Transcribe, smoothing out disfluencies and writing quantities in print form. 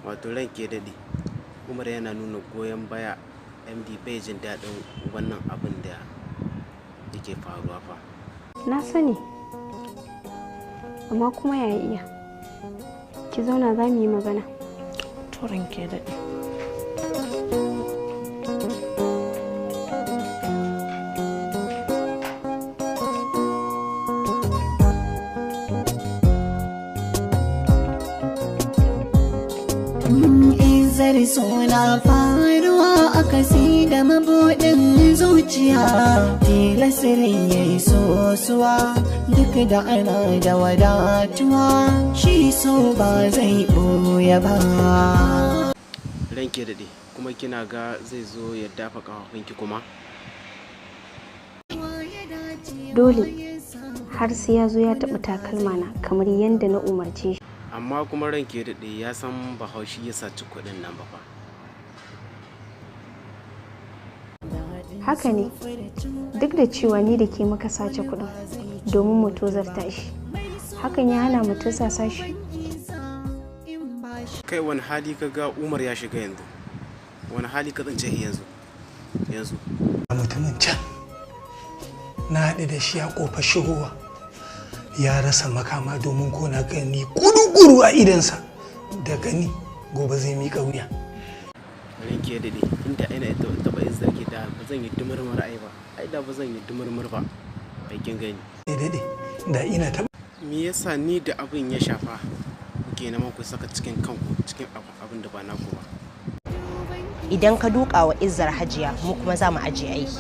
wato ranke daɗe, Umar yana nuna goyon baya MD bai jin daɗin wannan abin da yake faruwa fa. Na sani, amma kuma ya iya. Ki zauna za mu yi magana. To ranke daɗe. Suna faruwa a kasi da mabuɗin zuciya, tilasirin ya yi sosuwa duk da ana da wadatuwa, shi so ba zai ɓoye ba. Ranke daɗe, kuma kina ga zai zo ya dafa ƙafafunki kuma? Dole har sai ya zo ya taɓa takalmana kamar yadda na umarce shi. Amma kuma ranke daɗe ya san Bahaushe ya saci kuɗin nan ba fa. Haka ne, duk da cewa ni da ke muka sace kuɗin domin mu tozarta shi, hakan ya hana mu tursasa shi. Kai wani hali ka ga Umar ya shiga yanzu? Wani hali ka zance yanzu? Mutumin can na haɗu da shi a ƙofar shigowa, ya rasa makama domin ko na gani guru a idansa da gani gobe zai miƙa wuya. Ranke daɗe, inda ina taɓa yin zargi da ba zan yi dumurmur ai ba, ai da ba zan yi dumurmur ba, aikin gani. Daɗe da ina taɓa. Me yasa ni da abin ya shafa kuke neman ku saka cikin kanku cikin abin da ba naku ba? Idan ka duka wa izzar Hajiya, mu kuma za mu ajiye aiki.